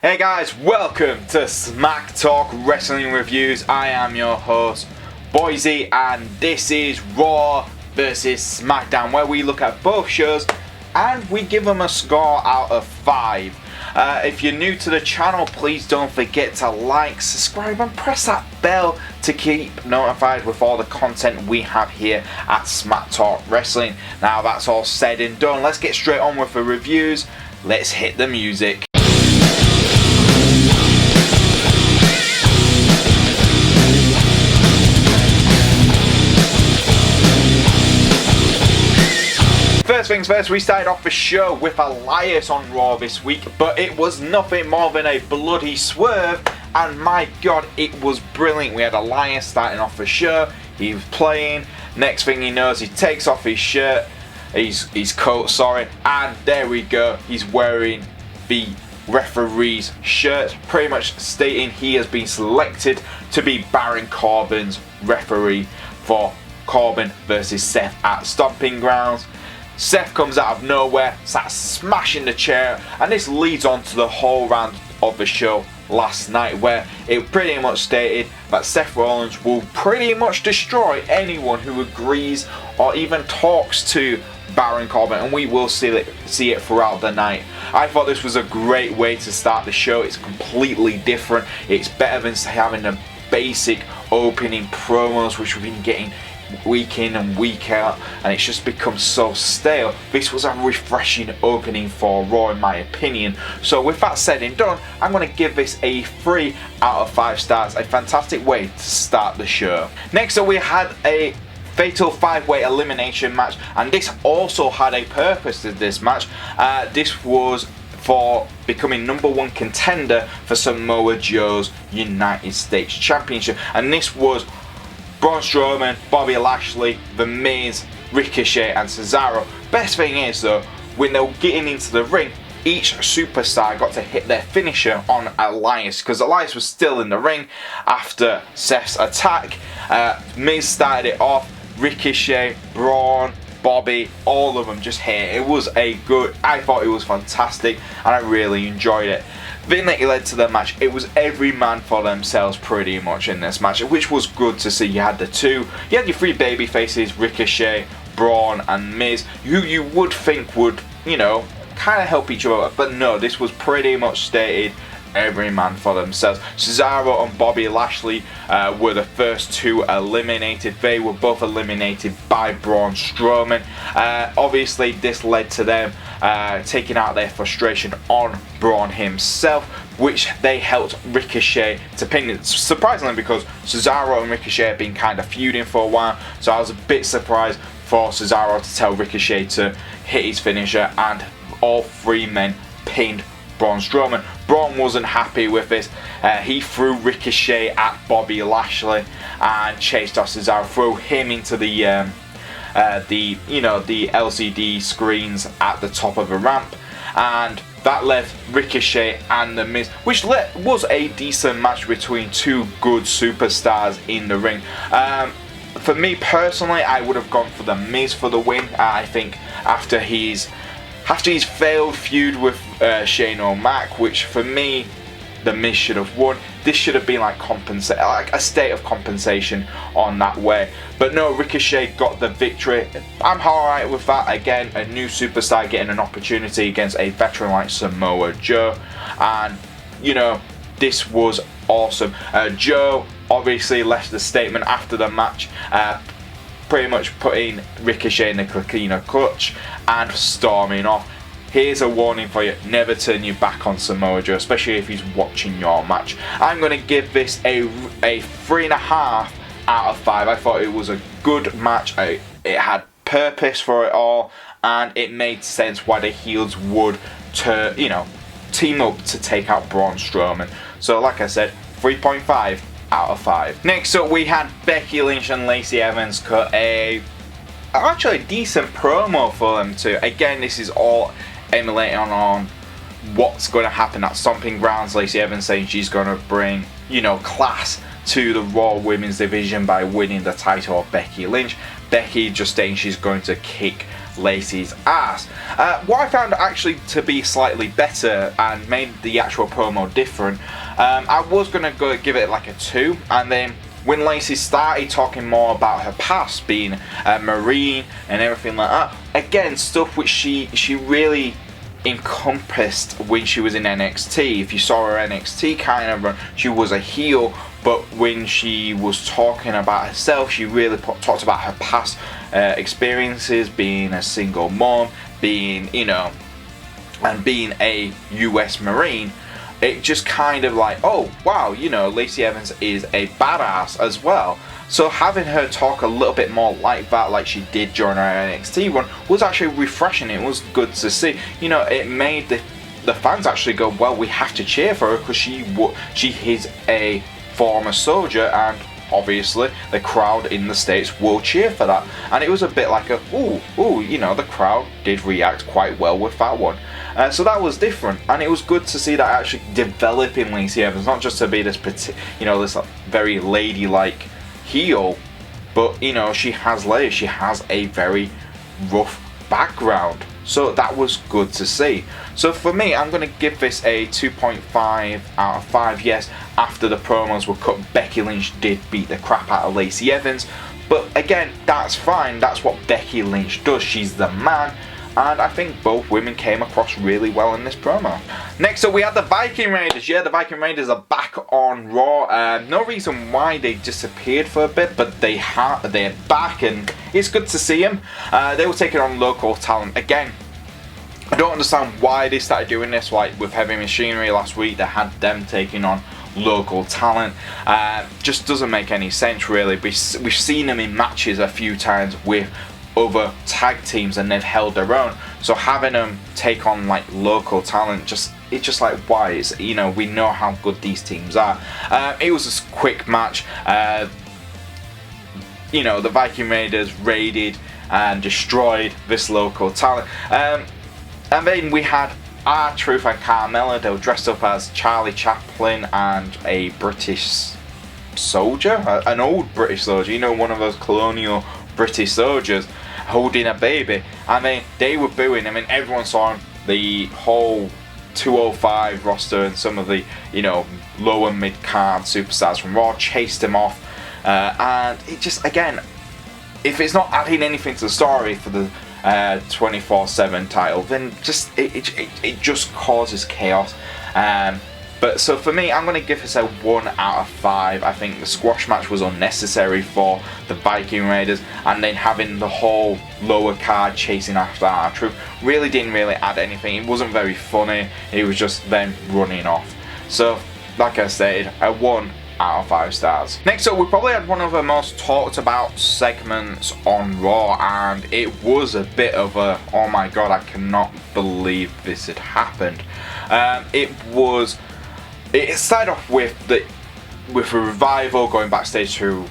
Hey guys, welcome to Smack Talk Wrestling Reviews. I am your host, Boyze, and this is Raw vs SmackDown, where we look at both shows and we give them a score out of 5. If you're new to the channel, please don't forget to like, subscribe and press that bell to keep notified with all the content we have here at Smack Talk Wrestling. Now that's all said and done, let's get straight on with the reviews. Let's hit the music. First things first, we started off the show with Elias on Raw this week, but it was nothing more than a bloody swerve, and my god, it was brilliant. We had Elias starting off the show, he was playing, next thing he knows, he takes off his shirt, his coat, and there we go, he's wearing the referee's shirt, pretty much stating he has been selected to be Baron Corbin's referee for Corbin versus Seth at Stomping Grounds. Seth comes out of nowhere, starts smashing the chair, and this leads on to the whole round of the show last night, where it pretty much stated that Seth Rollins will pretty much destroy anyone who agrees or even talks to Baron Corbin, and we will see it throughout the night. I thought this was a great way to start the show. It's completely different. It's better than having the basic opening promos which we've been getting week in and week out, and it's just become so stale. This was a refreshing opening for Raw in my opinion. So with that said and done, I'm going to give this a 3 out of 5 stars. A fantastic way to start the show. Next up we had a Fatal 5-way elimination match, and this also had a purpose to this match. This was for becoming #1 contender for Samoa Joe's United States Championship, and this was Braun Strowman, Bobby Lashley, The Miz, Ricochet and Cesaro. Best thing is though, when they were getting into the ring, each superstar got to hit their finisher on Elias, because Elias was still in the ring after Seth's attack. Miz started it off, Ricochet, Braun, Bobby, all of them just hit. It was I thought it was fantastic and I really enjoyed it. The thing that led to the match, it was every man for themselves pretty much in this match, which was good to see. You had your 3 baby faces, Ricochet, Braun and Miz, who you would think would, kind of help each other, but no, this was pretty much stated every man for themselves. Cesaro and Bobby Lashley were the first 2 eliminated. They were both eliminated by Braun Strowman. Obviously this led to them taking out their frustration on Braun himself, which they helped Ricochet to pin it, surprisingly, because Cesaro and Ricochet have been kind of feuding for a while, so I was a bit surprised for Cesaro to tell Ricochet to hit his finisher, and all 3 men pinned Braun Strowman. Braun wasn't happy with this. He threw Ricochet at Bobby Lashley and chased off Cesaro, threw him into the LCD screens at the top of the ramp, and that left Ricochet and The Miz, which was a decent match between 2 good superstars in the ring. For me personally, I would have gone for The Miz for the win. I think after his failed feud with Shane O'Mac, which for me, The Miz should have won. This should have been like a state of compensation on that way. But no, Ricochet got the victory. I'm alright with that. Again, a new superstar getting an opportunity against a veteran like Samoa Joe. And, this was awesome. Joe obviously left the statement after the match, pretty much putting Ricochet in the clutch and storming off. Here's a warning for you, never turn your back on Samoa Joe, especially if he's watching your match. I'm going to give this a 3.5 out of 5. I thought it was a good match. It had purpose for it all, and it made sense why the heels would team up to take out Braun Strowman. So like I said, 3.5 out of 5. Next up we had Becky Lynch and Lacey Evans cut actually a decent promo for them too. Again, this is all emulating on what's going to happen at Stomping Grounds. Lacey Evans saying she's going to bring, class to the Raw Women's Division by winning the title of Becky Lynch. Becky just saying she's going to kick Lacey's ass. What I found actually to be slightly better and made the actual promo different, I was going to go give it like a 2, and then when Lacey started talking more about her past, being a Marine and everything like that, again, stuff which she really encompassed when she was in NXT. If you saw her NXT kind of run, she was a heel, but when she was talking about herself, she really talked about her past experiences, being a single mom, being, you know, and being a US Marine. It just kind of like, oh wow, you know, Lacey Evans is a badass as well. So having her talk a little bit more like that, like she did during her NXT run, was actually refreshing. It was good to see. You know, it made the fans actually go, well, we have to cheer for her because she is a former soldier, and obviously the crowd in the States will cheer for that. And it was a bit like a, ooh, you know, the crowd did react quite well with that one. So that was different, and it was good to see that actually developing Lacey Evans, not just to be this, you know, this very ladylike heel, but you know, she has layers. She has a very rough background, so that was good to see. So for me, I'm going to give this a 2.5 out of 5. Yes, after the promos were cut, Becky Lynch did beat the crap out of Lacey Evans, but again, that's fine. That's what Becky Lynch does. She's the man. And I think both women came across really well in this promo. Next up, we had the Viking Raiders. Yeah, the Viking Raiders are back on Raw. No reason why they disappeared for a bit, but they're back, and it's good to see them. They were taking on local talent again. I don't understand why they started doing this. Like with Heavy Machinery last week, they had them taking on local talent. Just doesn't make any sense really. We've seen them in matches a few times with other tag teams and they've held their own, so having them take on like local talent, it's just like, why? It's, you know, we know how good these teams are. It was a quick match. You know, the Viking Raiders raided and destroyed this local talent, and then we had R-Truth and Carmella. They were dressed up as Charlie Chaplin and a British soldier, an old British soldier, you know, one of those colonial British soldiers holding a baby. I mean, they were booing. I mean, everyone saw the whole 205 roster and some of the, you know, lower mid-card superstars from Raw chased him off, and it just, again, if it's not adding anything to the story for the 24/7 title, then just it just causes chaos. But so for me, I'm going to give this a 1 out of 5. I think the squash match was unnecessary for the Viking Raiders, and then having the whole lower card chasing after R-Truth really didn't add anything. It wasn't very funny. It was just them running off. So, like I stated, a 1 out of 5 stars. Next up, we probably had one of the most talked about segments on Raw, and it was a bit of a, oh my god, I cannot believe this had happened. It started off with a Revival going backstage to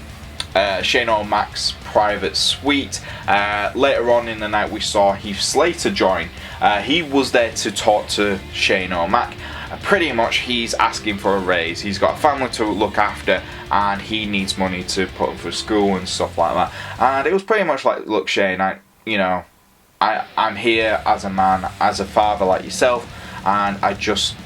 Shane O'Mac's private suite. Later on in the night, we saw Heath Slater join. He was there to talk to Shane O'Mac. Pretty much, he's asking for a raise. He's got a family to look after, and he needs money to put him through school and stuff like that. And it was pretty much like, look, Shane, I'm here as a man, as a father like yourself, and I just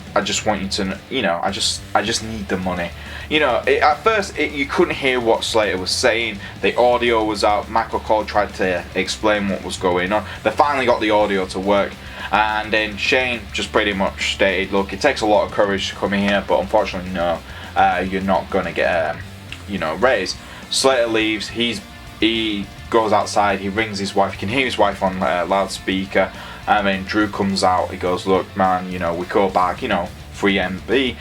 want you to, you know, I just need the money. You know, at first you couldn't hear what Slater was saying. The audio was out. Michael Cole tried to explain what was going on. They finally got the audio to work, and then Shane just pretty much stated, look, it takes a lot of courage to come in here, but unfortunately, no, you're not gonna get a raise. Slater leaves. He goes outside. He rings his wife. You can hear his wife on loudspeaker. And then Drew comes out. He goes, look, man, you know, we go back, you know, free MB.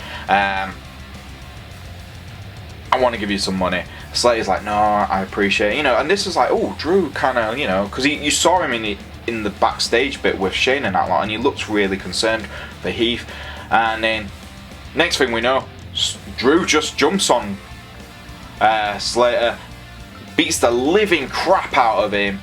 I want to give you some money. Slater's like, no, I appreciate it. You know, and this was like, oh, Drew kind of, you know, because you saw him in the backstage bit with Shane and that lot, and he looked really concerned for Heath. And then next thing we know, Drew just jumps on Slater, beats the living crap out of him,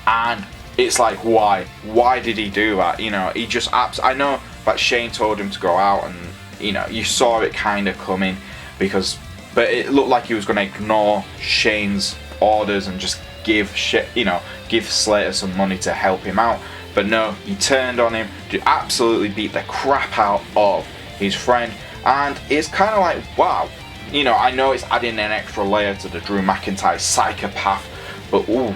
and it's like, why? Why did he do that? You know, he just I know that Shane told him to go out, and you know, you saw it kind of coming, but it looked like he was going to ignore Shane's orders and just give Slater some money to help him out. But no, he turned on him to absolutely beat the crap out of his friend. And it's kind of like, wow, I know it's adding an extra layer to the Drew McIntyre psychopath, but ooh,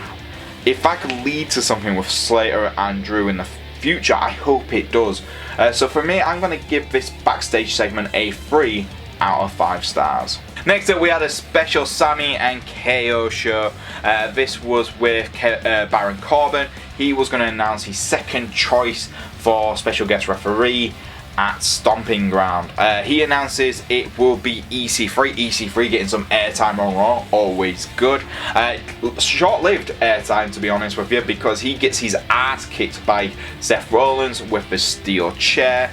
if that could lead to something with Slater and Drew in the future, I hope it does. So for me, I'm going to give this backstage segment a 3 out of 5 stars. Next up, we had a special Sami and KO show. This was with Baron Corbin. He was going to announce his second choice for special guest referee at Stomping Ground. He announces it will be EC3. EC3 getting some airtime on Raw, always good. Short-lived airtime, to be honest with you, because he gets his ass kicked by Seth Rollins with the steel chair.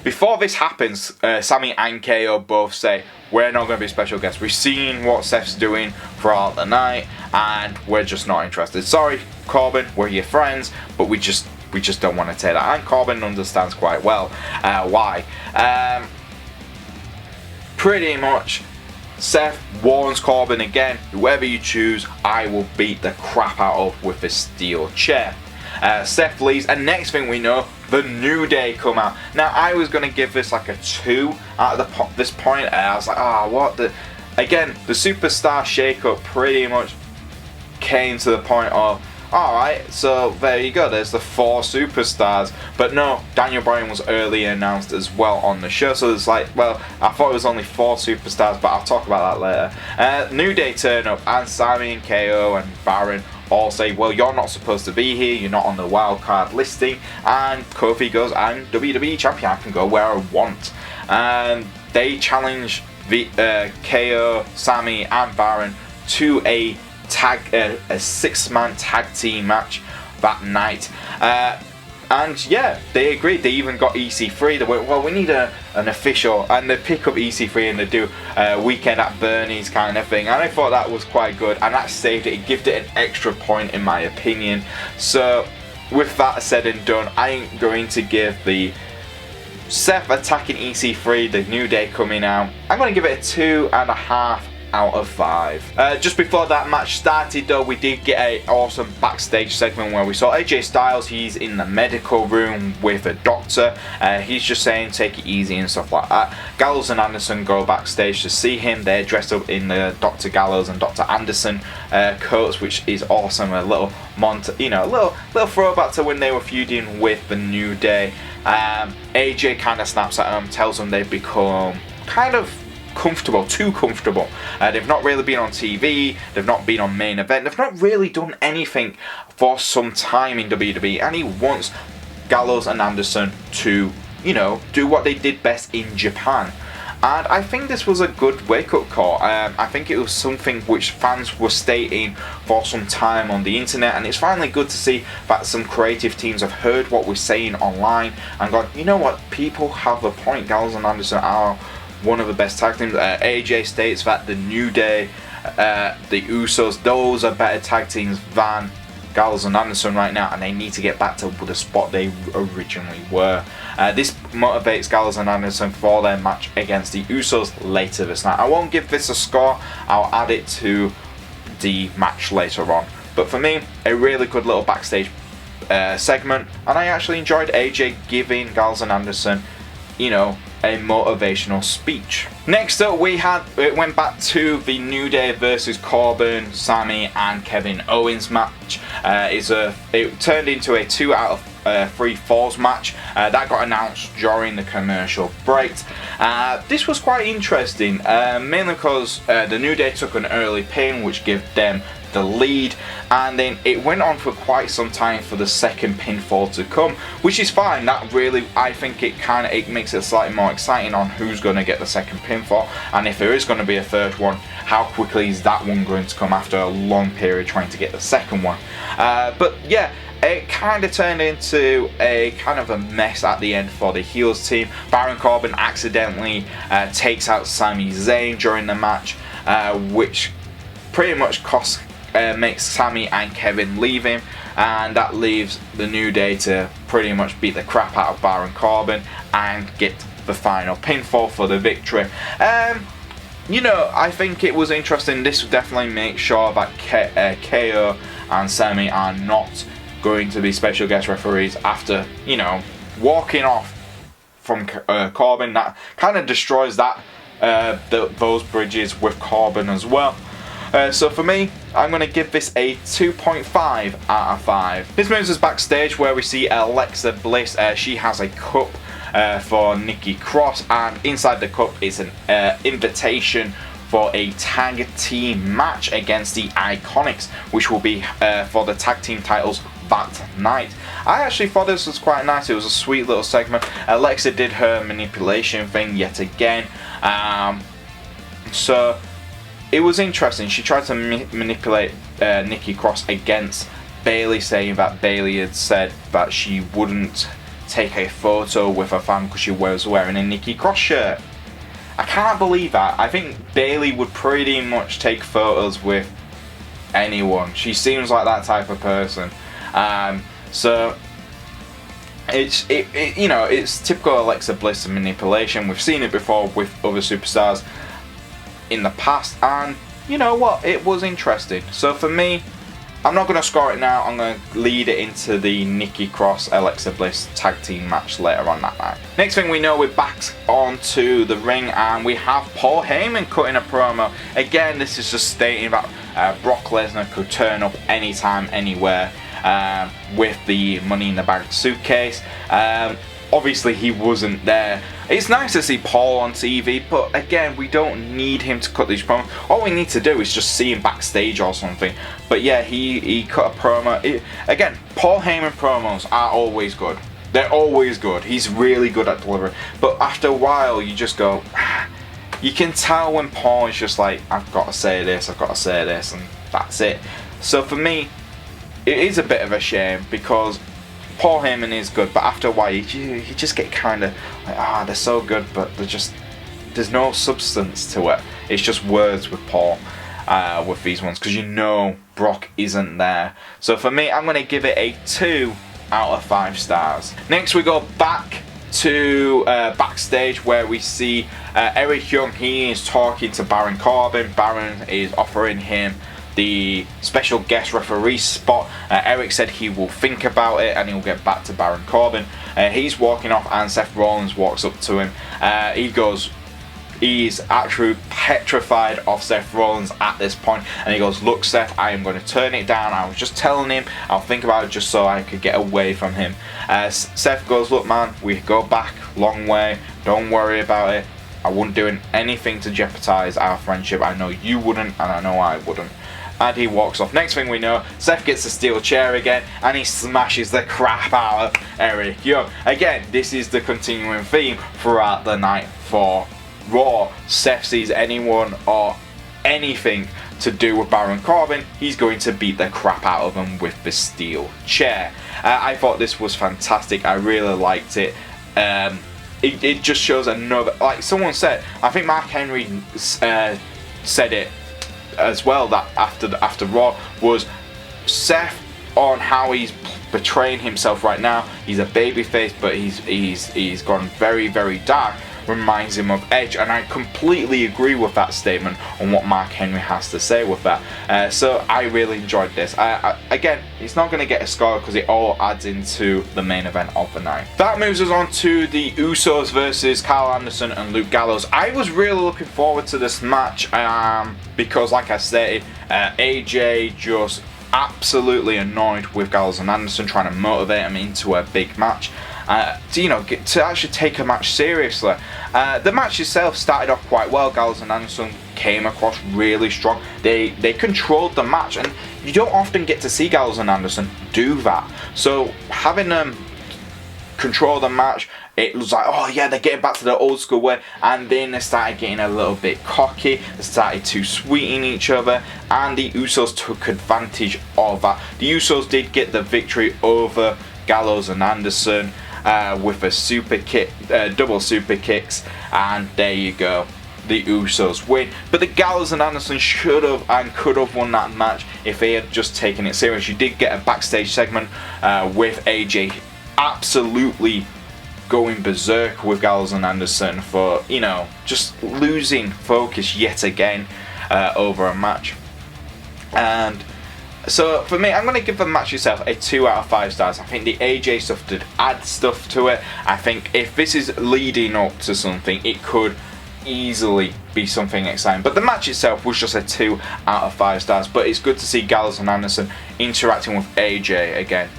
Before this happens, Sami and KO both say, we're not going to be special guests. We've seen what Seth's doing throughout the night, and we're just not interested. Sorry, Corbin, we're your friends, but we just don't want to take that. And Corbin understands quite well why. Pretty much, Seth warns Corbin again, whoever you choose, I will beat the crap out of with a steel chair. Seth leaves, and next thing we know, the New Day come out. Now, I was going to give this like a 2 at this point. I was like, what the... Again, the superstar shakeup pretty much came to the point of, alright, so there you go, there's the 4 superstars. But no, Daniel Bryan was early announced as well on the show, so it's like, well, I thought it was only 4 superstars, but I'll talk about that later. New Day turn up, and Sami and KO and Baron all say, well, you're not supposed to be here, you're not on the wildcard listing. And Kofi goes, I'm WWE champion, I can go where I want. And they challenge the KO, Sami and Baron to a 6-man tag team match that night. And yeah, they agreed. They even got EC3. They went, well, we need an official, and they pick up EC3 and they do Weekend at Bernie's kind of thing. And I thought that was quite good, and that saved it. It gave it an extra point in my opinion. So with that said and done, I'm going to give the Seth attacking EC3, the New Day coming out, I'm going to give it a 2.5 out of 5. Just before that match started though, we did get an awesome backstage segment where we saw AJ Styles. He's in the medical room with a doctor. He's just saying take it easy and stuff like that. Gallows and Anderson go backstage to see him. They're dressed up in the Dr. Gallows and Dr. Anderson coats, which is awesome. A little little throwback to when they were feuding with the New Day. AJ kind of snaps at them, tells them they've become kind of too comfortable. They've not really been on TV, they've not been on main event, they've not really done anything for some time in WWE, and he wants Gallows and Anderson to, do what they did best in Japan. And I think this was a good wake-up call. I think it was something which fans were stating for some time on the internet, and it's finally good to see that some creative teams have heard what we're saying online and gone, you know what, people have a point. Gallows and Anderson are one of the best tag teams. AJ states that the New Day, the Usos, those are better tag teams than Gallows and Anderson right now, and they need to get back to the spot they originally were. This motivates Gallows and Anderson for their match against the Usos later this night. I won't give this a score, I'll add it to the match later on. But for me, a really good little backstage segment, and I actually enjoyed AJ giving Gallows and Anderson, a motivational speech. Next up, it went back to the New Day versus Corbin, Sami and Kevin Owens match. It turned into a 2 out of 3 falls match. That got announced during the commercial break. This was quite interesting, mainly because the New Day took an early pin, which gave them the lead, and then it went on for quite some time for the second pinfall to come, which is fine. That really, I think it makes it slightly more exciting on who's going to get the second pinfall, and if there is going to be a third one, how quickly is that one going to come after a long period trying to get the second one. But yeah, it kind of turned into a kind of a mess at the end for the heels team. Baron Corbin accidentally takes out Sami Zayn during the match, which pretty much makes Sami and Kevin leave him, and that leaves the New Day to pretty much beat the crap out of Baron Corbin and get the final pinfall for the victory. you know, I think it was interesting. This would definitely make sure that KO and Sami are not going to be special guest referees after, you know, walking off from Corbin. That kind of destroys that those bridges with Corbin as well. So for me, I'm going to give this a 2.5 out of 5. This moves us backstage where we see Alexa Bliss. She has a cup for Nikki Cross, and inside the cup is an invitation for a tag team match against the IIconics, which will be for the tag team titles that night. I actually thought this was quite nice. It was a sweet little segment. Alexa did her manipulation thing yet again. So it was interesting. She tried to manipulate Nikki Cross against Bayley, saying that Bayley had said that she wouldn't take a photo with her fan because she was wearing a Nikki Cross shirt. I can't believe that. I think Bayley would pretty much take photos with anyone. She seems like that type of person. So it's you know, it's typical Alexa Bliss manipulation. We've seen it before with other superstars in the past, and you know what, it was interesting. So for me, I'm not going to score it now. I'm going to lead it into the Nikki Cross Alexa Bliss tag team match later on that night. Next thing we know, we're back onto the ring and we have Paul Heyman cutting a promo. Again, this is just stating that Brock Lesnar could turn up anytime, anywhere with the Money in the Bank suitcase. Obviously he wasn't there. It's nice to see Paul on TV, but again, we don't need him to cut these promos. All we need to do is just see him backstage or something. But yeah, he cut a promo. Again, Paul Heyman promos are always good. They're always good. He's really good at delivering. But after a while, you just go, you can tell when Paul is just like, I've got to say this, I've got to say this, and that's it. So for me, it is a bit of a shame because Paul Heyman is good, but after a while you just get kind of like, they're so good, but there's no substance to it. It's just words with Paul with these ones, because you know Brock isn't there. So for me, I'm going to give it a 2 out of 5 stars. Next we go back to backstage where we see Eric Young. He is talking to Baron Corbin. Baron is offering him the special guest referee spot. Eric said he will think about it and he'll get back to Baron Corbin. He's walking off and Seth Rollins walks up to him. He's actually petrified of Seth Rollins at this point, and he goes, look Seth, I am going to turn it down. I was just telling him I'll think about it just so I could get away from him. Seth goes, look man, we go back long way, don't worry about it. I wouldn't do anything to jeopardize our friendship. I know you wouldn't, and I know I wouldn't. And he walks off. Next thing we know, Seth gets a steel chair again and he smashes the crap out of Eric Young. Again, this is the continuing theme throughout the night for Raw. Seth sees anyone or anything to do with Baron Corbin, he's going to beat the crap out of him with the steel chair. I thought this was fantastic. I really liked it. It just shows another, like someone said, I think Mark Henry said it as well, that after Raw, was Seth on how he's portraying himself right now. He's a babyface, but he's gone very, very dark. Reminds him of Edge, and I completely agree with that statement on what Mark Henry has to say with that. So I really enjoyed this. Again, it's not going to get a score because it all adds into the main event of the night. That moves us on to the Usos versus Karl Anderson and Luke Gallows. I was really looking forward to this match because, like I stated, AJ just absolutely annoyed with Gallows and Anderson, trying to motivate him into a big match. To actually take a match seriously. The match itself started off quite well. Gallows and Anderson came across really strong. They controlled the match, and you don't often get to see Gallows and Anderson do that. So having them control the match, it was like, oh yeah, they're getting back to the old school way, and then they started getting a little bit cocky. They started to sweeten each other, and the Usos took advantage of that. The Usos did get the victory over Gallows and Anderson with a super kick, double super kicks, and there you go, the Usos win. But the Gallows and Anderson should have and could have won that match if they had just taken it serious. You did get a backstage segment with AJ absolutely going berserk with Gallows and Anderson for, you know, just losing focus yet again over a match. And so for me, I'm going to give the match itself a 2 out of 5 stars. I think the AJ stuff did add stuff to it. I think if this is leading up to something, it could easily be something exciting. But the match itself was just a 2 out of 5 stars. But it's good to see Gallows and Anderson interacting with AJ again.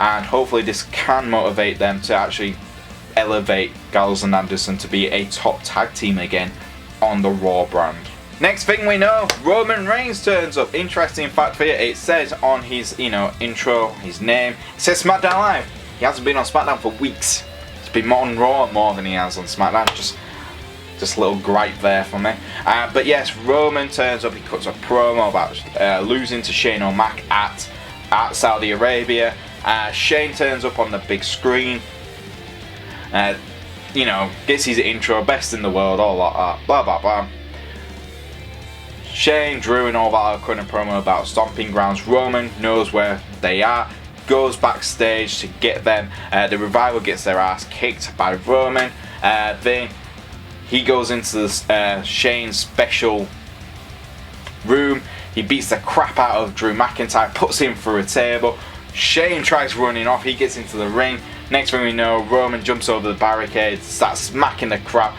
And hopefully this can motivate them to actually elevate Gallows and Anderson to be a top tag team again on the Raw brand. Next thing we know, Roman Reigns turns up. Interesting fact for you, it says on his, you know, intro, his name, it says SmackDown Live. He hasn't been on SmackDown for weeks. He's been on Raw more than he has on SmackDown. Just a little gripe there for me. But yes, Roman turns up. He cuts a promo about losing to Shane O'Mac at Saudi Arabia. Shane turns up on the big screen. You know, gets his intro, best in the world, all that, blah blah blah. Shane, Drew and all that are cutting a promo about Stomping Grounds. Roman knows where they are, goes backstage to get them. The Revival gets their ass kicked by Roman. Then he goes into Shane's special room. He beats the crap out of Drew McIntyre, puts him through a table. Shane tries running off, he gets into the ring. Next thing we know, Roman jumps over the barricade, starts smacking the crap,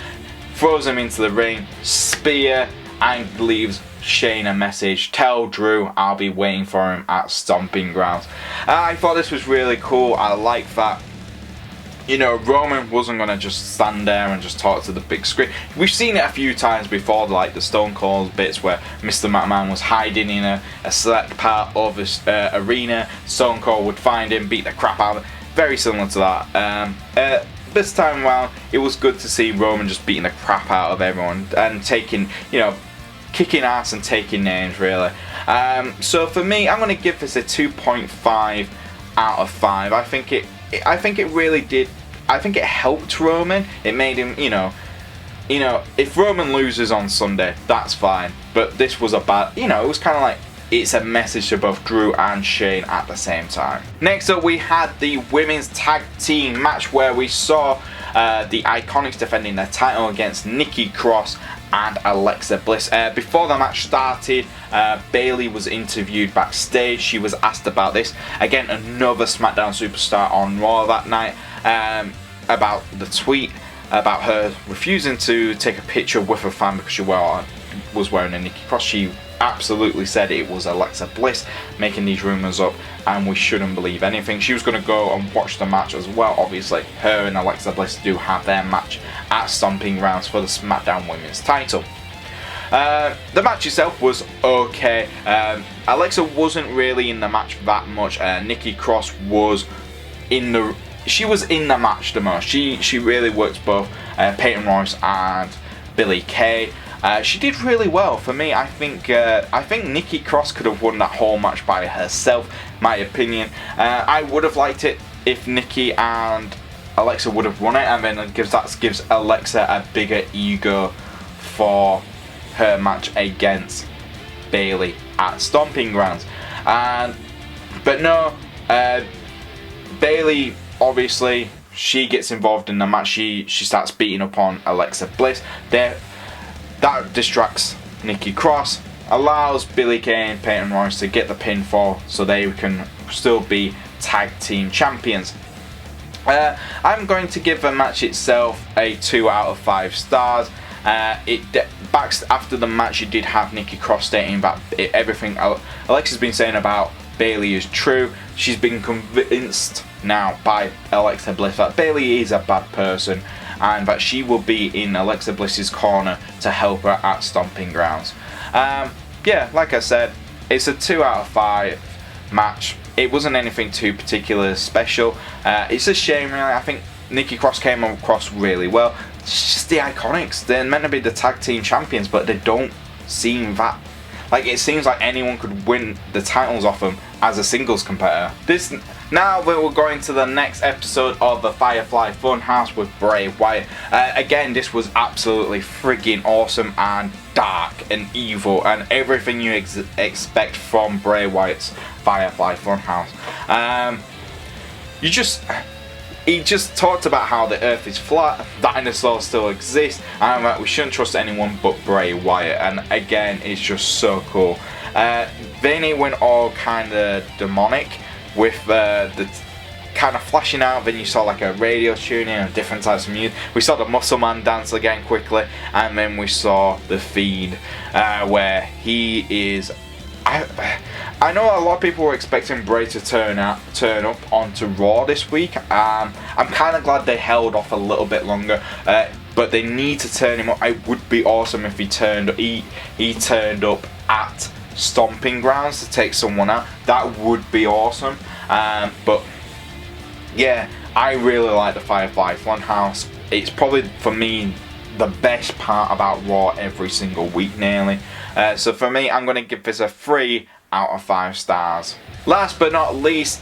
throws him into the ring, spear, and leaves Shane a message. Tell Drew I'll be waiting for him at Stomping Grounds. I thought this was really cool. I like that, you know, Roman wasn't going to just stand there and just talk to the big screen. We've seen it a few times before, like the Stone Cold bits where Mr. McMahon was hiding in a select part of this arena. Stone Cold would find him, beat the crap out of him. Very similar to that. This time around, it was good to see Roman just beating the crap out of everyone and taking, you know, kicking ass and taking names, really. So for me, I'm going to give this a 2.5 out of 5. I think it really did. I think it helped Roman. It made him, you know, if Roman loses on Sunday, that's fine. But this was a bad, you know, it was kind of like, it's a message to both Drew and Shane at the same time. Next up, we had the women's tag team match where we saw the IIconics defending their title against Nikki Cross and Alexa Bliss. Before the match started, Bayley was interviewed backstage. She was asked about this. Again, another SmackDown superstar on Raw that night, about the tweet about her refusing to take a picture with her fan because she was wearing a Nikki Cross. She absolutely said it was Alexa Bliss making these rumours up, and we shouldn't believe anything. She was going to go and watch the match as well. Obviously, her and Alexa Bliss do have their match at Stomping Grounds for the SmackDown Women's title. The match itself was okay. Alexa wasn't really in the match that much. Nikki Cross was in the match the most. She really worked both Peyton Royce and Billie Kay. She did really well for me. I think Nikki Cross could have won that whole match by herself, my opinion. I would have liked it if Nikki and Alexa would have won it, and then gives Alexa a bigger ego for her match against Bayley at Stomping Grounds. But no, Bayley, obviously, she gets involved in the match. She starts beating up on Alexa Bliss. That distracts Nikki Cross, allows Billie Kay and Peyton Royce to get the pinfall so they can still be tag team champions. I'm going to give the match itself a 2 out of 5 stars. After the match, you did have Nikki Cross stating that everything Alexa's been saying about Bayley is true. She's been convinced now by Alexa Bliss that Bayley is a bad person, and that she will be in Alexa Bliss's corner to help her at Stomping Grounds. Yeah, like I said, it's a 2 out of 5 match. It wasn't anything too particular special. It's a shame, really. I think Nikki Cross came across really well. It's just the IIconics. They're meant to be the tag team champions, but they don't seem that. Like, it seems like anyone could win the titles off them as a singles competitor. Now we're going to the next episode of the Firefly Funhouse with Bray Wyatt. Again, this was absolutely friggin' awesome and dark and evil and everything you expect from Bray Wyatt's Firefly Funhouse. he just talked about how the earth is flat, dinosaurs still exist, and that we shouldn't trust anyone but Bray Wyatt. And again, it's just so cool. Then it went all kind of demonic with the kind of flashing out. Then you saw like a radio tuning and different types of music. We saw the Muscle Man dance again quickly, and then we saw the Fiend, where he is. I know a lot of people were expecting Bray to turn up onto Raw this week. I'm kind of glad they held off a little bit longer, but they need to turn him up. It would be awesome if he turned up at Stomping Grounds to take someone out. That would be awesome. But yeah, I really like the Firefly Funhouse. It's probably, for me, the best part about Raw every single week nearly. So for me, I'm going to give this a 3 out of 5 stars. Last but not least,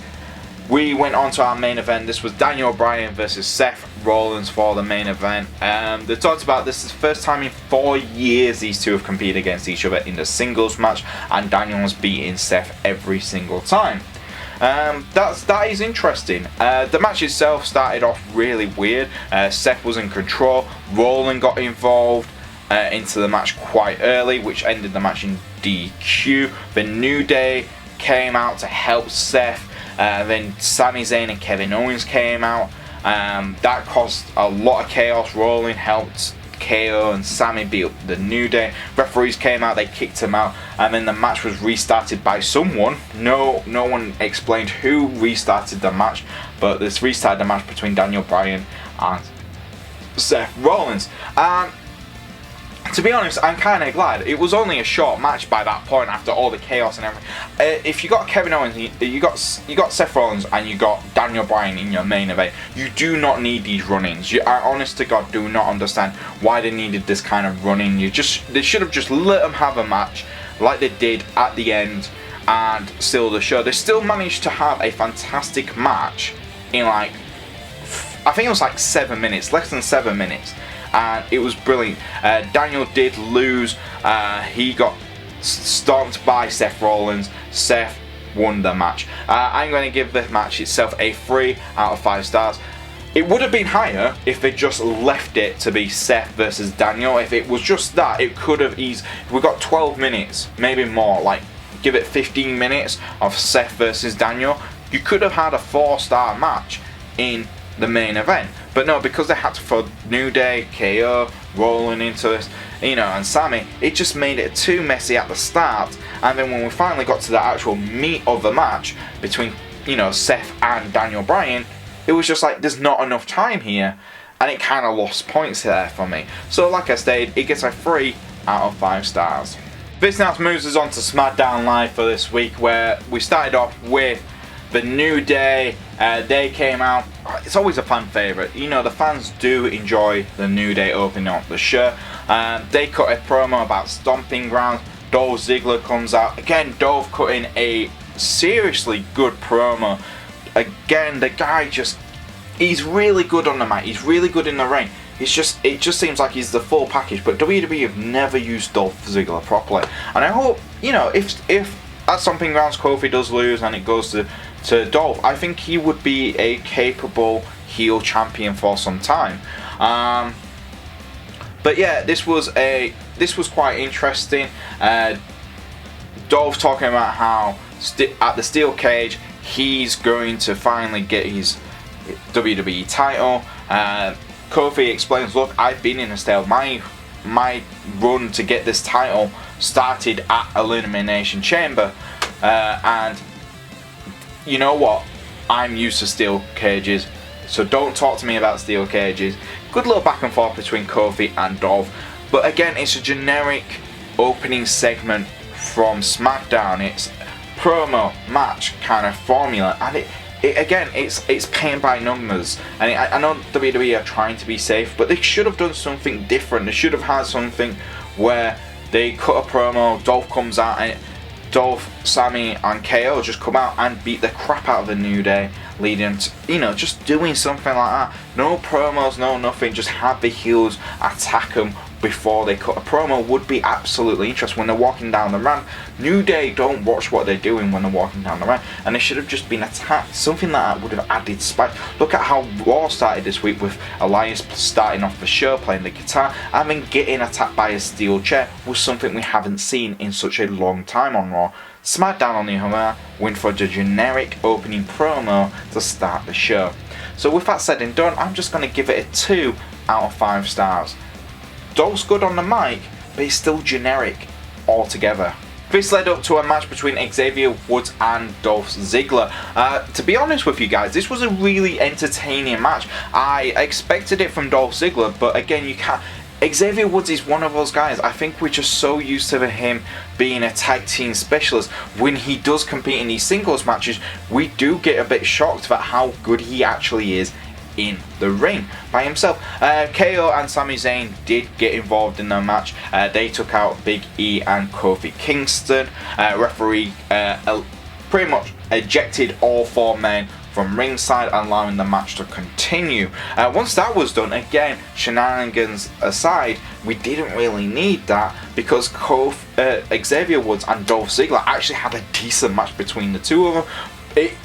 we went on to our main event. This was Daniel Bryan versus Seth Rollins for the main event. They talked about this is the first time in 4 years these two have competed against each other in the singles match, and Daniel has beaten Seth every single time. That is interesting. The match itself started off really weird. Seth was in control. Rollins got involved into the match quite early, which ended the match in DQ. The New Day came out to help Seth. Then Sami Zayn and Kevin Owens came out. That caused a lot of chaos. Rollins helped KO and Sami beat the New Day. Referees came out, they kicked him out, and then the match was restarted by someone. No one explained who restarted the match, but this restarted the match between Daniel Bryan and Seth Rollins. To be honest, I'm kind of glad. It was only a short match by that point after all the chaos and everything. If you got Kevin Owens, you got Seth Rollins, and you got Daniel Bryan in your main event, you do not need these run-ins. I honest to God do not understand why they needed this kind of run-in. They should have just let them have a match like they did at the end and seal the show. They still managed to have a fantastic match in like, I think it was like 7 minutes, less than 7 minutes. And it was brilliant. Daniel did lose. He got stomped by Seth Rollins. Seth won the match. I'm going to give the match itself a 3 out of 5 stars. It would have been higher if they just left it to be Seth versus Daniel. If it was just that, it could have eased. We got 12 minutes, maybe more. Like, give it 15 minutes of Seth versus Daniel. You could have had a 4-star match in the main event, but no, because they had to throw New Day, KO, Rollins into this, and Sami, it just made it too messy at the start. And then when we finally got to the actual meat of the match between, Seth and Daniel Bryan, it was just like there's not enough time here, and it kind of lost points there for me. So like I stated, it gets a 3 out of 5 stars. This now moves us on to SmackDown Live for this week, where we started off with the New Day. They came out. It's always a fan favourite. The fans do enjoy the New Day opening up the show. They cut a promo about Stomping Grounds. Dolph Ziggler comes out. Again, Dolph cutting a seriously good promo. Again, the guy he's really good on the mat. He's really good in the ring. It just seems like he's the full package. But WWE have never used Dolph Ziggler properly. And I hope, if at Stomping Grounds Kofi does lose and it goes to Dolph, I think he would be a capable heel champion for some time. But yeah, this was quite interesting. Dolph talking about how at the steel cage he's going to finally get his WWE title. Kofi explains, look, I've been in a stable. My run to get this title started at Elimination Chamber, and you know what? I'm used to steel cages, so don't talk to me about steel cages. Good little back and forth between Kofi and Dolph, but again, it's a generic opening segment from SmackDown. It's promo match kind of formula, and it's paint by numbers. And I know WWE are trying to be safe, but they should have done something different. They should have had something where they cut a promo, Dolph comes out, and Dolph, Sami and KO just come out and beat the crap out of the New Day, leading to, you know, just doing something like that. No promos, no nothing, just have the heels attack them before they cut a promo would be absolutely interesting. When they're walking down the ramp, New Day don't watch what they're doing when they're walking down the ramp, and they should have just been attacked. Something like that would have added spice. Look at how Raw started this week with Elias starting off the show playing the guitar and then getting attacked by a steel chair was something we haven't seen in such a long time on Raw. SmackDown, on the other hand, went for the generic opening promo to start the show. So with that said and done, I'm just going to give it a 2 out of 5 stars. Dolph's good on the mic, but it's still generic altogether. This led up to a match between Xavier Woods and Dolph Ziggler. To be honest with you guys, this was a really entertaining match. I expected it from Dolph Ziggler, but again, you can't. Xavier Woods is one of those guys. I think we're just so used to him being a tag team specialist. When he does compete in these singles matches, we do get a bit shocked at how good he actually is in the ring by himself. KO and Sami Zayn did get involved in the match. They took out Big E and Kofi Kingston. Referee pretty much ejected all 4 men from ringside, allowing the match to continue. Once that was done, again, shenanigans aside, we didn't really need that because Xavier Woods and Dolph Ziggler actually had a decent match between the two of them.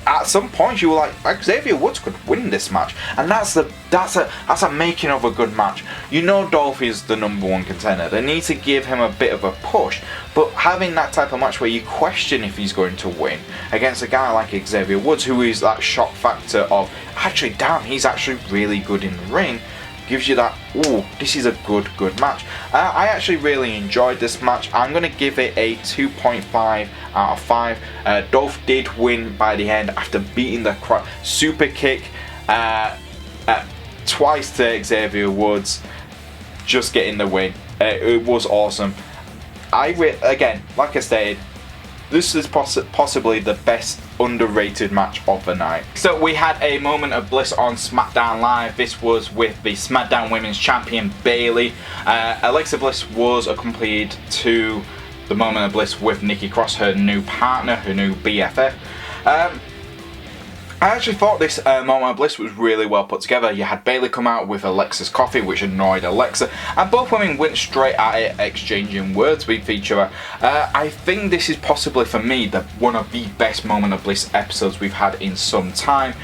At some point, you were like, Xavier Woods could win this match, and that's a making of a good match. You know, Dolph is the #1 contender. They need to give him a bit of a push, but having that type of match where you question if he's going to win against a guy like Xavier Woods, who is that shock factor of actually, damn, he's actually really good in the ring, gives you that, ooh, this is a good match. I actually really enjoyed this match. I'm going to give it a 2.5 out of 5. Dolph did win by the end after beating the super kick twice to Xavier Woods, just getting the win. It was awesome. Again, like I stated, this is possibly the best underrated match of the night. So we had a moment of bliss on SmackDown Live. This was with the SmackDown Women's Champion Bayley. Alexa Bliss was accompanied to the moment of bliss with Nikki Cross, her new partner, her new BFF. I actually thought this moment of bliss was really well put together. You had Bayley come out with Alexa's coffee, which annoyed Alexa, and both women went straight at it, exchanging words with each other. I think this is possibly, for me, one of the best moment of bliss episodes we've had in some time.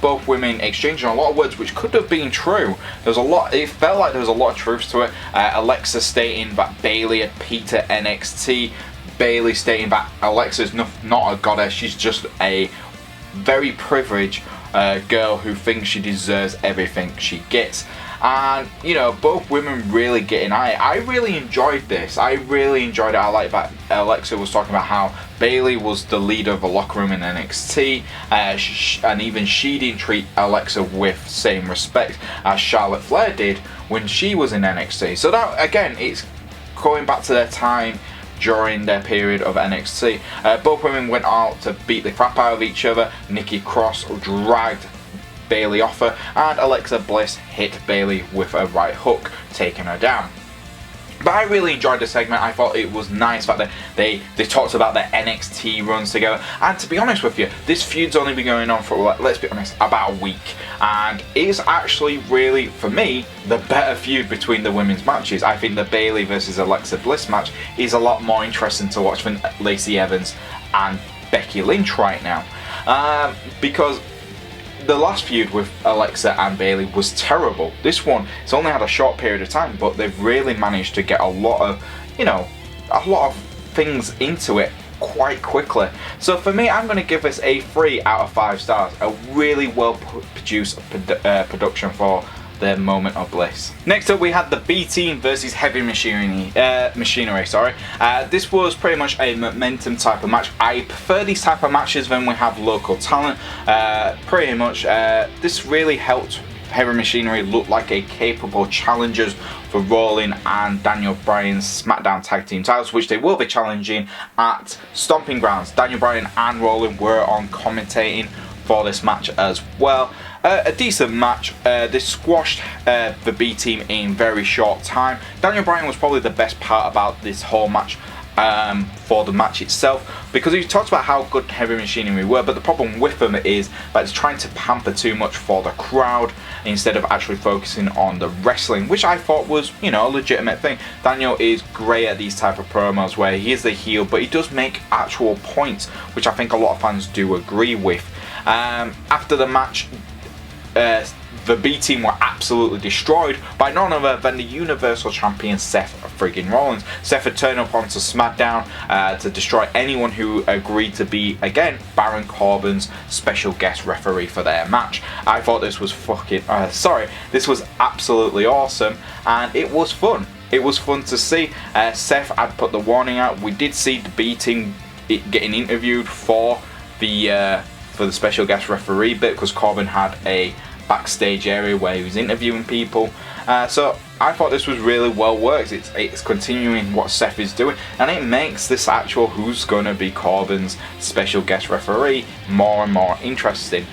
Both women exchanging a lot of words, which could have been true. There was a lot. It felt like there was a lot of truth to it. Alexa stating that Bayley had peaked at NXT. Bayley stating that Alexa's not a goddess. She's just a very privileged girl who thinks she deserves everything she gets. And, you know, both women really getting at it. I really enjoyed this. I really enjoyed it. I like that Alexa was talking about how Bayley was the leader of the locker room in NXT, and even she didn't treat Alexa with same respect as Charlotte Flair did when she was in NXT. So that, again, it's going back to their time during their period of NXT. Both women went out to beat the crap out of each other. Nikki Cross dragged Bayley off her, and Alexa Bliss hit Bayley with a right hook, taking her down. But I really enjoyed the segment. I thought it was nice that they talked about their NXT runs together. And to be honest with you, this feud's only been going on for, let's be honest, about a week. And it's actually really, for me, the better feud between the women's matches. I think the Bayley versus Alexa Bliss match is a lot more interesting to watch than Lacey Evans and Becky Lynch right now. Because the last feud with Alexa and Bayley was terrible. This one, it's only had a short period of time, but they've really managed to get a lot of things into it quite quickly. So for me, I'm going to give this a 3 out of 5 stars. A really well produced production for their moment of bliss. Next up, we had the B Team versus Heavy Machinery. This was pretty much a momentum type of match. I prefer these type of matches when we have local talent. Pretty much, this really helped Heavy Machinery look like a capable challengers for Rollins and Daniel Bryan's SmackDown Tag Team titles, which they will be challenging at Stomping Grounds. Daniel Bryan and Rollins were on commentating for this match as well. A decent match. They squashed the B Team in very short time. Daniel Bryan was probably the best part about this whole match. for the match itself, because he talked about how good Heavy Machinery were, but the problem with them is that it's trying to pamper too much for the crowd instead of actually focusing on the wrestling, which I thought was, you know, a legitimate thing. Daniel is great at these type of promos where he is the heel, but he does make actual points, which I think a lot of fans do agree with. After the match, the B team were absolutely destroyed by none other than the Universal Champion Seth friggin' Rollins. Seth had turned up onto SmackDown to destroy anyone who agreed to be, again, Baron Corbin's special guest referee for their match. I thought this was this was absolutely awesome, and it was fun. It was fun to see. Seth had put the warning out. We did see the B team getting interviewed for the special guest referee bit, because Corbin had a backstage area where he was interviewing people. So I thought this was really well worked. It's continuing what Seth is doing, and it makes this actual who's going to be Corbin's special guest referee more and more interesting.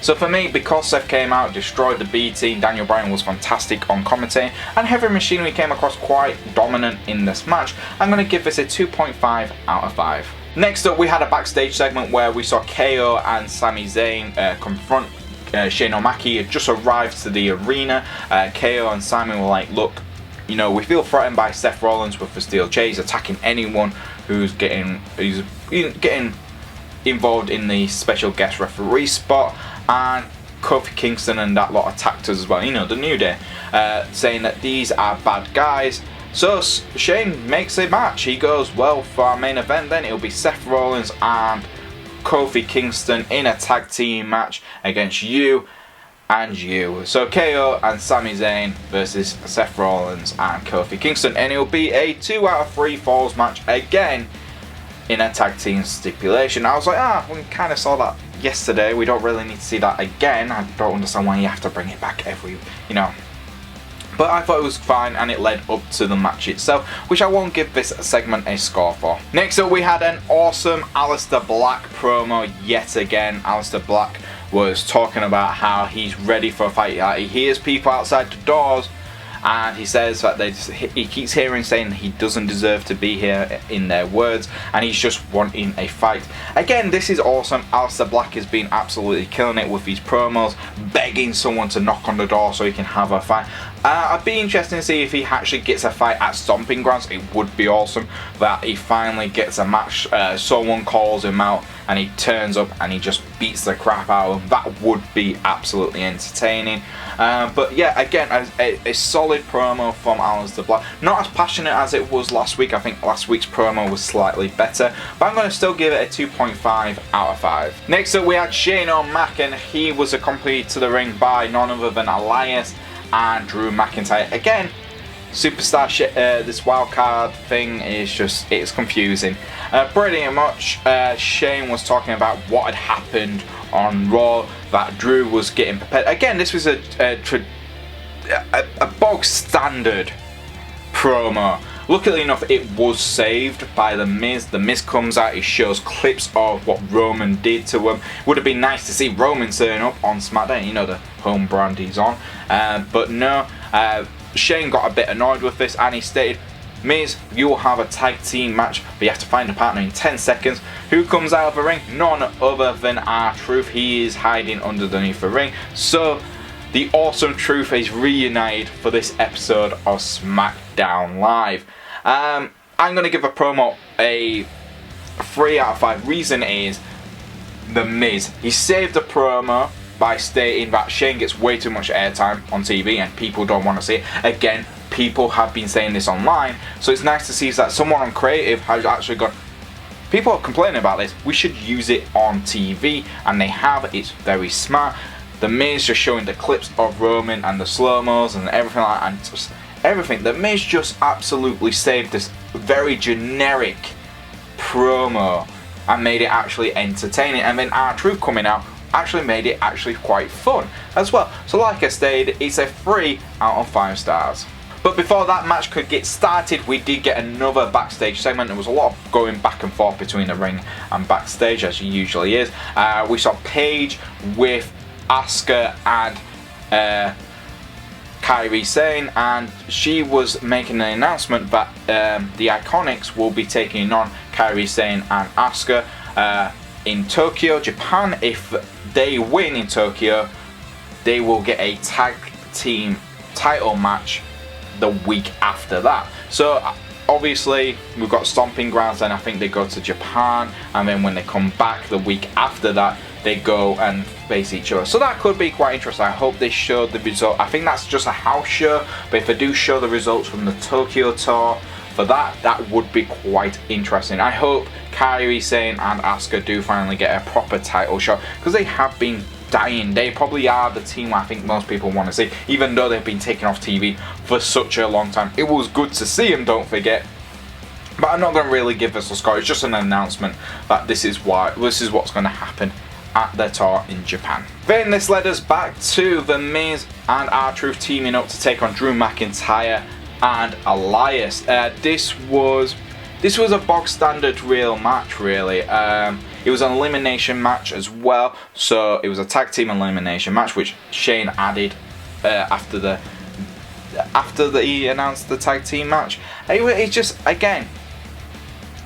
So for me, because Seth came out, destroyed the B team, Daniel Bryan was fantastic on commentary, and Heavy Machinery came across quite dominant in this match, I'm going to give this a 2.5 out of 5. Next up, we had a backstage segment where we saw KO and Sami Zayn confront Shane O'Mac had just arrived to the arena. KO and Sami were like, look, you know, we feel threatened by Seth Rollins with the steel chair. He's attacking anyone who's getting involved in the special guest referee spot. And Kofi Kingston and that lot attacked us as well, you know, the New Day, saying that these are bad guys. So Shane makes a match. He goes, well, for our main event then it'll be Seth Rollins and Kofi Kingston in a tag team match against you and you. So KO and Sami Zayn versus Seth Rollins and Kofi Kingston, and it'll be a 2 out of 3 falls match again in a tag team stipulation. I was like, we kind of saw that yesterday. We don't really need to see that again. I don't understand why you have to bring it back every, you know. But I thought it was fine, and it led up to the match itself, which I won't give this segment a score for. Next up, we had an awesome Aleister Black promo yet again. Aleister Black was talking about how he's ready for a fight. He hears people outside the doors, and he says that he keeps hearing saying he doesn't deserve to be here, in their words, and he's just wanting a fight. Again, this is awesome. Aleister Black has been absolutely killing it with these promos, begging someone to knock on the door so he can have a fight. I'd be interested to see if he actually gets a fight at Stomping Grounds. It would be awesome that he finally gets a match. Someone calls him out and he turns up and he just beats the crap out of him. That would be absolutely entertaining. But yeah, again, a solid promo from Aleister Black. Not as passionate as it was last week. I think last week's promo was slightly better, but I'm going to still give it a 2.5 out of 5. Next up, we had Shane O'Mac, and he was accompanied to the ring by none other than Elias and Drew McIntyre. Again, superstar shit. This wildcard thing is just, it's confusing. Pretty much, Shane was talking about what had happened on Raw, that Drew was getting prepared. Again, this was a bog standard promo. Luckily enough, it was saved by The Miz. The Miz comes out, he shows clips of what Roman did to him. Would have been nice to see Roman turn up on SmackDown, you know, the home brand he's on. But no, Shane got a bit annoyed with this, and he stated, Miz, you will have a tag team match, but you have to find a partner in 10 seconds. Who comes out of the ring? None other than R-Truth. He is hiding underneath the ring. So the Awesome Truth is reunited for this episode of SmackDown Live. I'm going to give a promo a 3 out of 5. Reason is The Miz. He saved the promo by stating that Shane gets way too much airtime on TV and people don't want to see it. Again, people have been saying this online, so it's nice to see that someone on creative has actually gone, people are complaining about this, we should use it on TV, and they have. It's very smart. The Miz just showing the clips of Roman and the slow-mos and everything like that, and just everything. The Miz just absolutely saved this very generic promo and made it actually entertaining, and then R-Truth coming out actually made it actually quite fun as well. So like I stated, it's a 3 out of 5 stars. But before that match could get started, we did get another backstage segment. There was a lot of going back and forth between the ring and backstage, as it usually is. We saw Paige with Asuka and Kairi Sane, and she was making an announcement that the IIconics will be taking on Kairi Sane and Asuka in Tokyo, Japan. If they win in Tokyo, they will get a tag team title match the week after that. So obviously we've got Stomping Grounds, and I think they go to Japan, and then when they come back the week after that, they go and face each other. So that could be quite interesting. I hope they show the result. I think that's just a house show, but if they do show the results from the Tokyo tour for that would be quite interesting. I hope Kairi Sane and Asuka do finally get a proper title shot, because they have been dying. They probably are the team I think most people want to see, even though they've been taken off TV for such a long time. It was good to see them, don't forget, but I'm not going to really give this a score. It's just an announcement that this is what's going to happen at the tour in Japan. Then this led us back to The Miz and R-Truth teaming up to take on Drew McIntyre and Elias. This was a bog standard real match, really. It was an elimination match as well, so it was a tag team elimination match, which Shane added after he announced the tag team match. It just, again,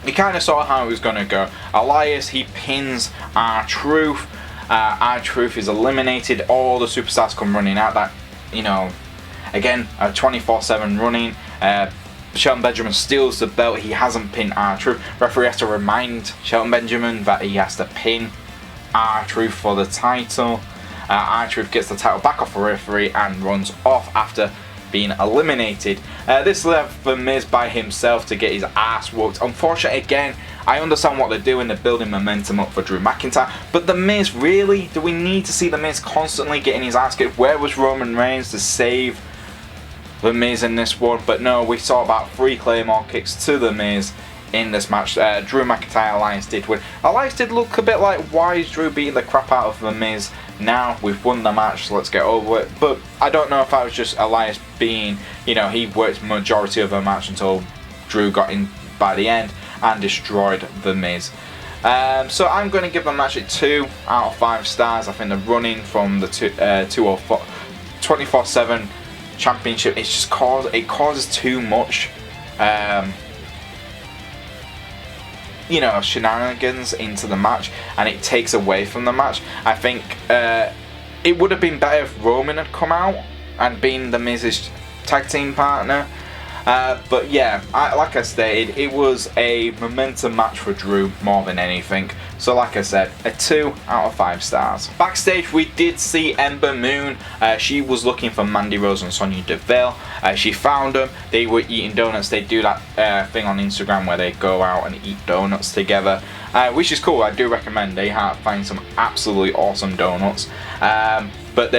you kind of saw how it was going to go. Elias, he pins R-Truth. R-Truth is eliminated. All the superstars come running out. That, you know, again, a 24/7 running. Shelton Benjamin steals the belt. He hasn't pinned R-Truth. Referee has to remind Shelton Benjamin that he has to pin R-Truth for the title. R-Truth gets the title back off the referee and runs off after being eliminated. This left The Miz by himself to get his ass whooped. Unfortunately, again, I understand what they're doing. They're building momentum up for Drew McIntyre. But The Miz, really? Do we need to see The Miz constantly getting his ass kicked? Where was Roman Reigns to save The Miz in this one? But no, we saw about 3 Claymore kicks to The Miz in this match. Drew McIntyre, Elias did win. Elias did look a bit like, why is Drew beating the crap out of The Miz? Now we've won the match, so let's get over it. But I don't know if that was just Elias being, you know, he worked majority of the match until Drew got in by the end and destroyed The Miz. So I'm going to give the match a 2 out of 5 stars. I think the running from the 24/7 championship, it causes too much you know, shenanigans into the match, and it takes away from the match. I think it would have been better if Roman had come out and been The Miz's tag team partner. But yeah, like I stated, it was a momentum match for Drew more than anything. So like I said, a 2 out of 5 stars. Backstage, we did see Ember Moon. She was looking for Mandy Rose and Sonya Deville. She found them. They were eating donuts. They do that thing on Instagram where they go out and eat donuts together, which is cool. I do recommend. They find some absolutely awesome donuts. But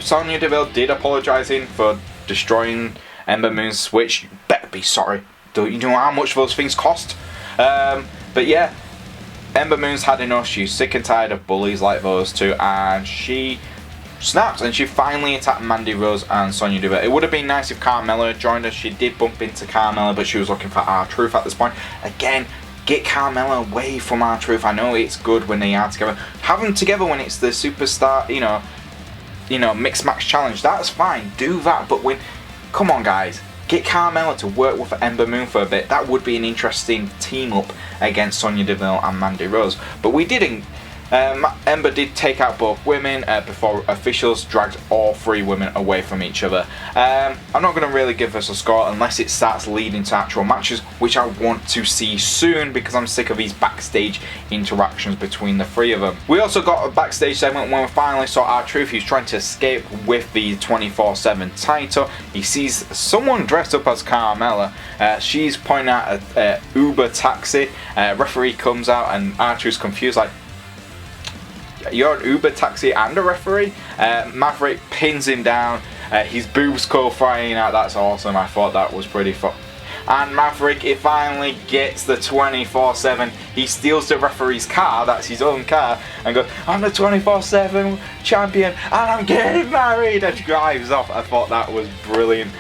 Sonya Deville did apologize for destroying Ember Moon's switch. You better be sorry. Do you know how much those things cost? But yeah, Ember Moon's had enough. She's sick and tired of bullies like those two, and she snapped and she finally attacked Mandy Rose and Sonya Deville. It would have been nice if Carmella had joined us. She did bump into Carmella, but she was looking for R-Truth at this point. Again, get Carmella away from R-Truth. I know it's good when they are together. Have them together when it's the superstar, you know, mixed match challenge. That's fine. Do that, but come on, guys. Get Carmella to work with Ember Moon for a bit. That would be an interesting team up against Sonya Deville and Mandy Rose. But we didn't. Ember did take out both women before officials dragged all 3 women away from each other. I'm not going to really give this a score unless it starts leading to actual matches, which I want to see soon because I'm sick of these backstage interactions between the 3 of them. We also got a backstage segment when we finally saw R-Truth. He's trying to escape with the 24/7 title. He sees someone dressed up as Carmella. She's pointing out a Uber taxi. Referee comes out and R-Truth's confused, like, you're an Uber taxi and a referee? Maverick pins him down. His boobs go flying out. That's awesome. I thought that was pretty fun. And Maverick, it finally gets the 24/7. He steals the referee's car, that's his own car, and goes, I'm the 24/7 champion and I'm getting married, and drives off. I thought that was brilliant.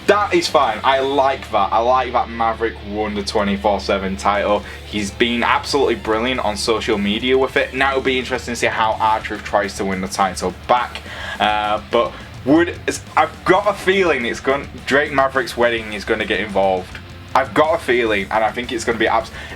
That is fine. I like that. I like that Maverick won the 24/7 title. He's been absolutely brilliant on social media with it. Now it'll be interesting to see how R-Truth tries to win the title back. But I've got a feeling Drake Maverick's wedding is going to get involved. I've got a feeling, and I think it's going to be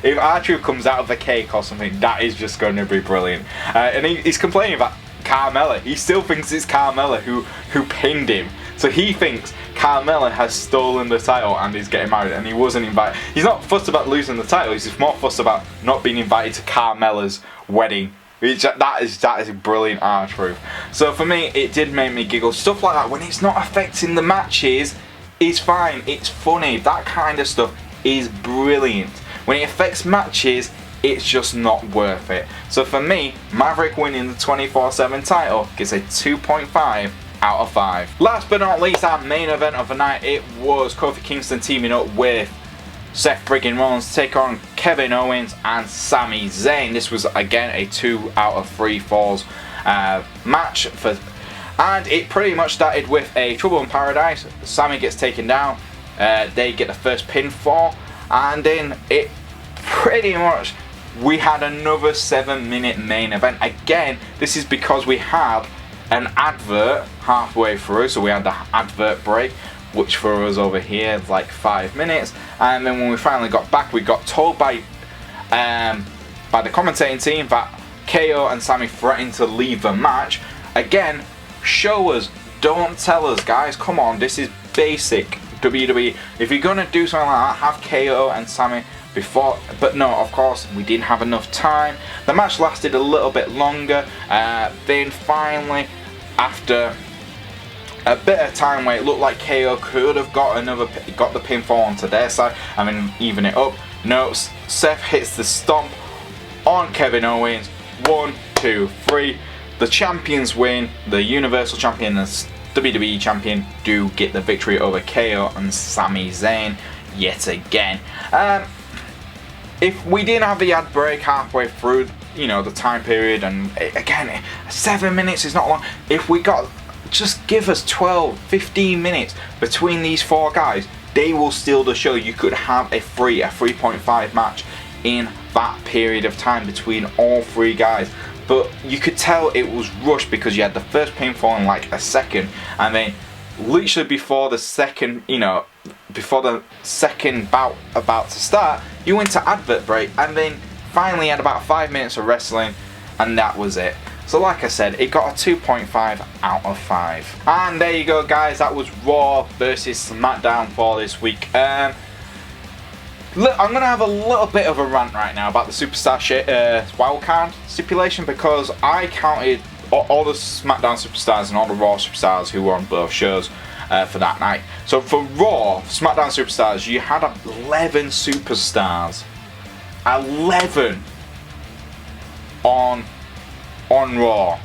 if R-Truth comes out of the cake or something, that is just going to be brilliant. And he's complaining about Carmella. He still thinks it's Carmella who pinned him. So he thinks Carmella has stolen the title and he's getting married, and he wasn't invited. He's not fussed about losing the title. He's just more fussed about not being invited to Carmella's wedding. That is a brilliant R-Truth. So for me, it did make me giggle. Stuff like that, when it's not affecting the matches, it's fine, it's funny. That kind of stuff is brilliant. When it affects matches, it's just not worth it. So for me, Maverick winning the 24/7 title gets a 2.5 out of 5. Last but not least, our main event of the night, it was Kofi Kingston teaming up with Seth friggin' Rollins to take on Kevin Owens and Sami Zayn. This was again a 2 out of 3 falls match and it pretty much started with a Trouble in Paradise. Sami gets taken down, they get the first pinfall, and then it pretty much, we had another 7-minute main event. Again, this is because we had an advert halfway through, so we had the advert break, which for us over here is like 5 minutes, and then when we finally got back, we got told by the commentating team that KO and Sami threatened to leave the match. Again, show us, don't tell us, guys. Come on, this is basic WWE. If you're gonna do something like that, have KO and Sami before. But no, of course, we didn't have enough time. The match lasted a little bit longer. Then finally, after a bit of time where it looked like KO could have got the pinfall onto their side, I mean, even it up. No, Seth hits the stomp on Kevin Owens. 1, 2, 3. The champions win. The Universal Champion and WWE Champion do get the victory over KO and Sami Zayn yet again. If we didn't have the ad break halfway through, you know, the time period, and again, 7 minutes is not long. If we got, just give us 12, 15 minutes between these 4 guys, they will steal the show. You could have a 3.5 match in that period of time between all 3 guys. But you could tell it was rushed because you had the first pinfall in like a second, and then literally before the second, before the second bout about to start, you went to advert break, and then finally had about 5 minutes of wrestling, and that was it. So like I said, it got a 2.5 out of 5. And there you go, guys. That was Raw versus SmackDown for this week. Look, I'm going to have a little bit of a rant right now about the Superstar wildcard stipulation, because I counted all the SmackDown Superstars and all the Raw Superstars who were on both shows for that night. So for Raw, SmackDown Superstars, you had 11 Superstars. 11 on Raw.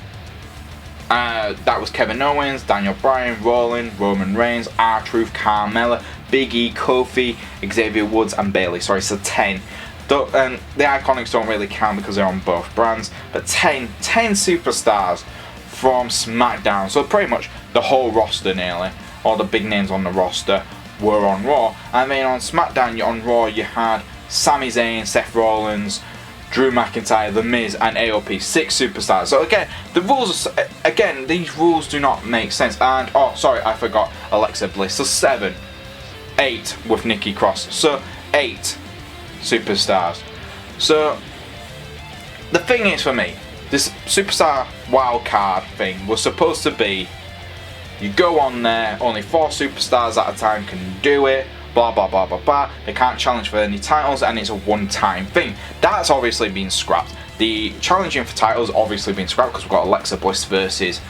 That was Kevin Owens, Daniel Bryan, Rollins, Roman Reigns, R-Truth, Carmella, Big E, Kofi, Xavier Woods, and Bayley. Sorry, so 10. The IIconics don't really count because they're on both brands, but 10 superstars from SmackDown. So pretty much the whole roster nearly, all the big names on the roster were on Raw. And then on SmackDown, on Raw, you had Sami Zayn, Seth Rollins, Drew McIntyre, The Miz, and AOP. 6 superstars. So again, the rules, these rules do not make sense. And, oh, sorry, I forgot Alexa Bliss. So 7. 8 with Nikki Cross. So 8 superstars. So the thing is, for me, this Superstar wildcard thing was supposed to be, you go on there, only 4 superstars at a time can do it, blah blah blah blah blah. They can't challenge for any titles, and it's a one-time thing. That's obviously been scrapped. The challenging for titles obviously been scrapped because we've got Alexa Bliss versus,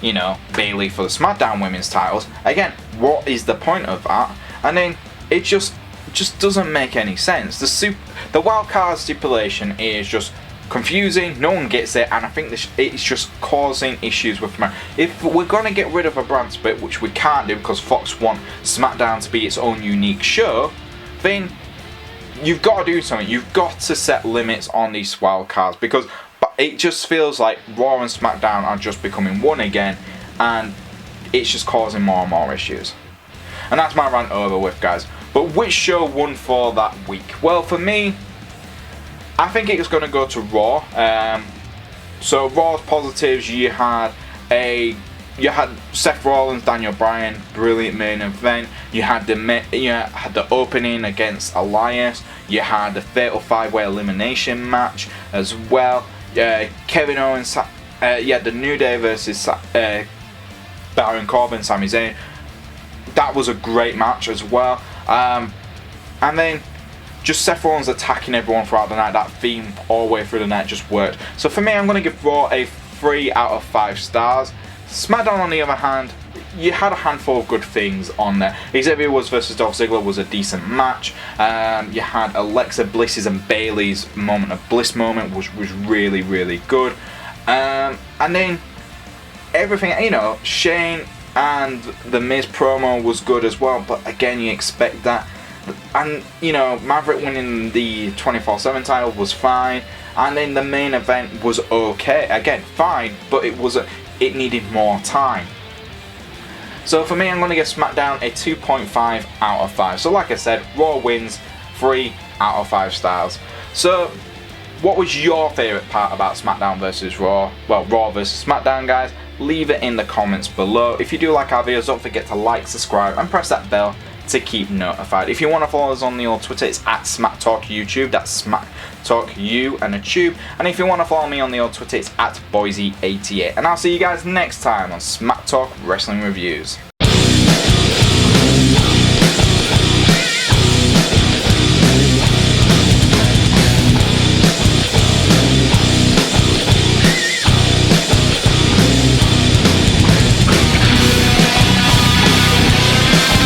Bayley for the SmackDown Women's titles. Again, what is the point of that? And then it just doesn't make any sense. The wildcard stipulation is just confusing. No one gets it, and I think it's just causing issues with me. If we're gonna get rid of a brand split, which we can't do because Fox want SmackDown to be its own unique show, then you've got to do something. You've got to set limits on these wildcards, because it just feels like Raw and SmackDown are just becoming one again, and it's just causing more and more issues. And that's my rant over with, guys. But which show won for that week? Well, for me, I think it's going to go to Raw. So Raw's positives, you had a you had Seth Rollins, Daniel Bryan, brilliant main event. You had the opening against Elias. You had the Fatal 5-way elimination match as well. Kevin Owens, the New Day versus Baron Corbin, Sami Zayn. That was a great match as well. And then just Seth Rollins attacking everyone throughout the night. That theme all the way through the night just worked. So for me, I'm going to give Raw a 3 out of 5 stars. SmackDown, on the other hand, you had a handful of good things on there. Xavier versus Dolph Ziggler was a decent match. You had Alexa Bliss's and Bayley's moment of bliss moment was really, really good. And then everything, you know, Shane and the Miz promo was good as well. But again, you expect that. And, you know, Maverick winning the 24/7 title was fine. And then the main event was okay. Again, fine, but it needed more time. So for me, I'm going to give SmackDown a 2.5 out of 5. So like I said, Raw wins 3 out of 5 stars. So what was your favourite part about SmackDown versus Raw? Well, Raw versus SmackDown, guys. Leave it in the comments below. If you do like our videos, don't forget to like, subscribe, and press that bell to keep notified. If you want to follow us on the old Twitter, it's at SmackTalkYouTube. That's SmackTalkU and a tube. And if you want to follow me on the old Twitter, it's at Boyze88. And I'll see you guys next time on Smack Talk Wrestling Reviews.